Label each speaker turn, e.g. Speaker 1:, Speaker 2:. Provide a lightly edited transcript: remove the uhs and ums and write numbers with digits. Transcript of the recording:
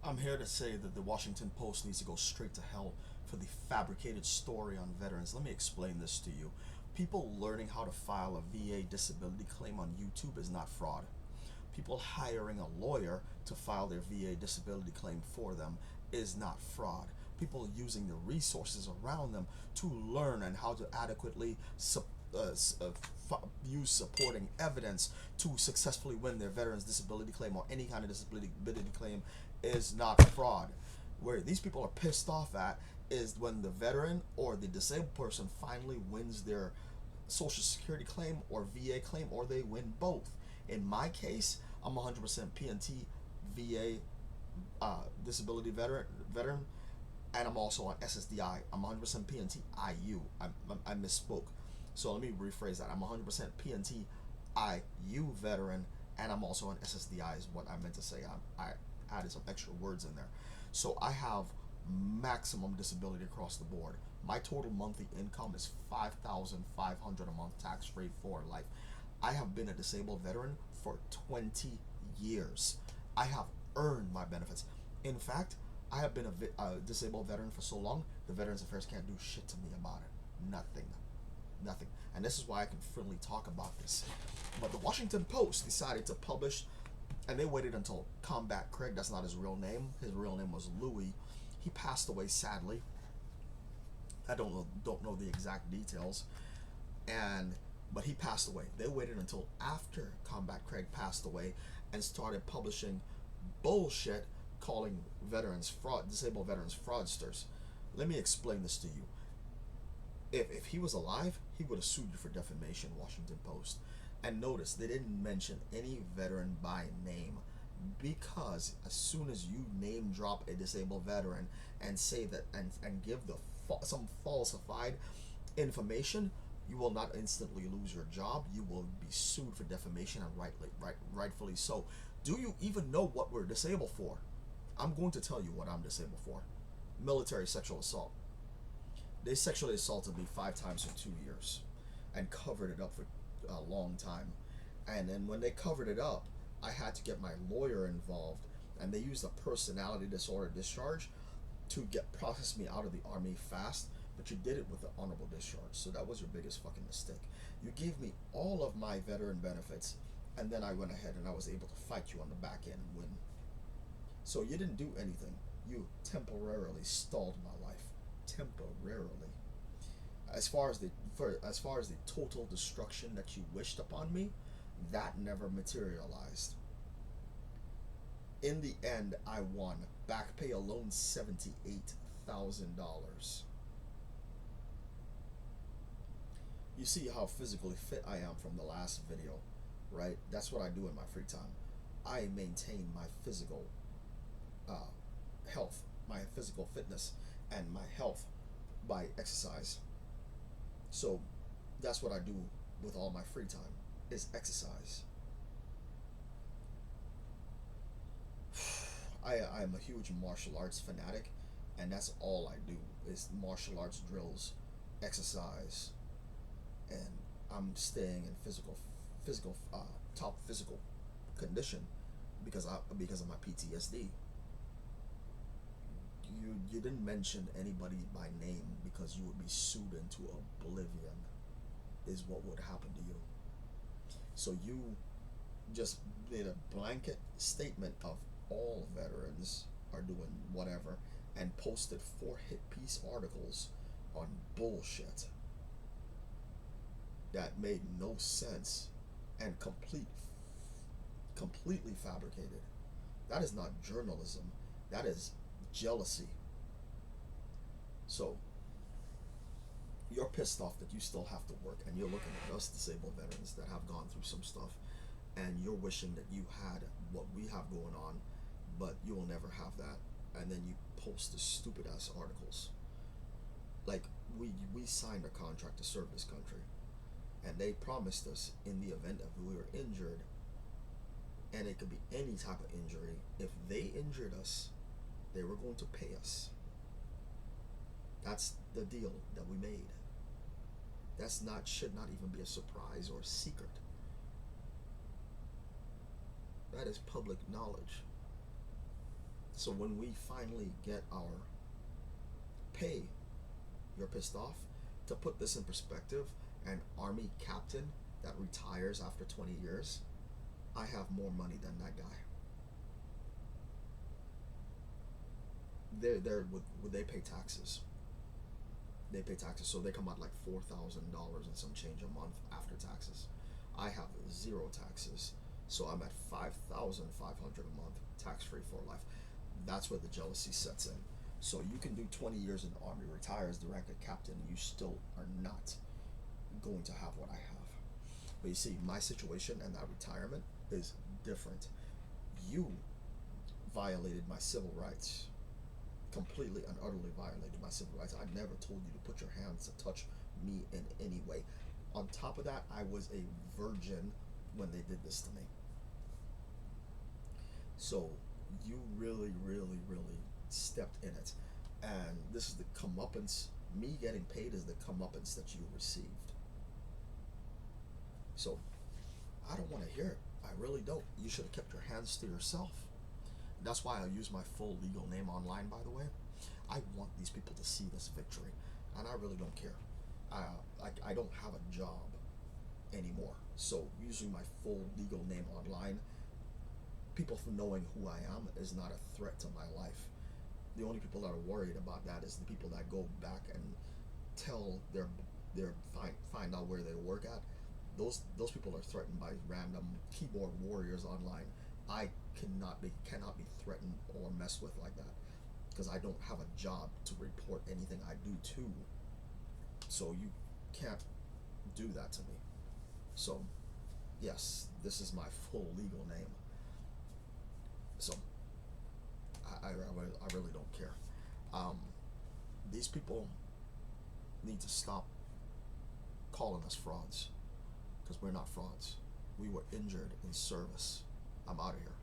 Speaker 1: I'm here to say that the Washington Post needs to go straight to hell for the fabricated story on veterans. Let me explain this to you. People learning how to file a VA disability claim on YouTube is not fraud. People hiring a lawyer to file their VA disability claim for them is not fraud. People using the resources around them to learn and how to adequately use supporting evidence to successfully win their veterans disability claim or any kind of disability claim is not fraud. Where these people are pissed off at is when the veteran or the disabled person finally wins their social security claim or VA claim, or they win both. In my case, I'm 100% PNT VA disability veteran, and I'm also on SSDI. I'm 100% PNT IU. I misspoke. So let me rephrase that. I'm 100% PNT IU veteran, and I'm also on SSDI is what I meant to say. I added some extra words in there. So I have maximum disability across the board. My total monthly income is $5,500 a month, tax free for life. I have been a disabled veteran for 20 years. I have earned my benefits. In fact, I have been a disabled veteran for so long, the Veterans Affairs can't do shit to me about it. Nothing. Nothing. And this is why I can freely talk about this. But the Washington Post decided to publish, and they waited until Combat Craig, that's not his real name. His real name was Louis. He passed away sadly. I don't know the exact details. But he passed away. They waited until after Combat Craig passed away and started publishing bullshit calling disabled veterans fraudsters. Let me explain this to you. If he was alive, he would have sued you for defamation, Washington Post. And notice, they didn't mention any veteran by name, because as soon as you name drop a disabled veteran and say that and give some falsified information, you will not instantly lose your job. You will be sued for defamation, and rightfully so. Do you even know what we're disabled for? I'm going to tell you what I'm disabled for. Military sexual assault. They sexually assaulted me 5 times in 2 years and covered it up for a long time. And then when they covered it up, I had to get my lawyer involved, and they used a personality disorder discharge to process me out of the army fast. But you did it with the honorable discharge, so that was your biggest fucking mistake. You gave me all of my veteran benefits, and then I went ahead and I was able to fight you on the back end and win. So you didn't do anything. You temporarily stalled my life. Temporarily. As far as the total destruction that you wished upon me, that never materialized. In the end, I won. Back pay alone, $78,000. You see how physically fit I am from the last video, right? That's what I do in my free time. I maintain my physical uh, health, my physical fitness, and my health by exercise. So that's what I do with all my free time, is exercise. I'm a huge martial arts fanatic, and that's all I do is martial arts drills, exercise, and I'm staying in top physical condition because of my PTSD. You didn't mention anybody by name because you would be sued into oblivion, is what would happen to you. So you just made a blanket statement of all veterans are doing whatever and posted 4 hit piece articles on bullshit that made no sense and completely fabricated. That is not journalism. That is jealousy. So you're pissed off that you still have to work, and you're looking at us disabled veterans that have gone through some stuff, and you're wishing that you had what we have going on, but you will never have that. And then you post the stupid ass articles. Like we signed a contract to serve this country, and they promised us in the event that we were injured, and it could be any type of injury, if they injured us, they were going to pay us. That's the deal that we made. Should not even be a surprise or a secret. That is public knowledge. So when we finally get our pay, you're pissed off. To put this in perspective, an army captain that retires after 20 years, I have more money than that guy. They're would they pay taxes? They pay taxes, so they come out like $4,000 and some change a month after taxes. I have zero taxes, so I'm at 5,500 a month, tax free for life. That's where the jealousy sets in. So you can do 20 years in the army, retire as the rank of captain, and you still are not going to have what I have. But you see, my situation and that retirement is different. You violated my civil rights, completely and utterly violated my civil rights. I never told you to put your hands to touch me in any way. On top of that, I was a virgin when they did this to me. So you really, really, really stepped in it. And this is the comeuppance. Me getting paid is the comeuppance that you received. So I don't want to hear it. I really don't. You should have kept your hands to yourself. That's why I use my full legal name online, by the way. I want these people to see this victory, and I really don't care. I don't have a job anymore, so using my full legal name online, people from knowing who I am is not a threat to my life. The only people that are worried about that is the people that go back and tell their find out where they work at. Those people are threatened by random keyboard warriors online. I cannot be threatened or messed with like that because I don't have a job to report anything I do to. So you can't do that to me. So yes, this is my full legal name. So I really don't care. Um, these people need to stop calling us frauds because we're not frauds. We were injured in service. I'm out of here.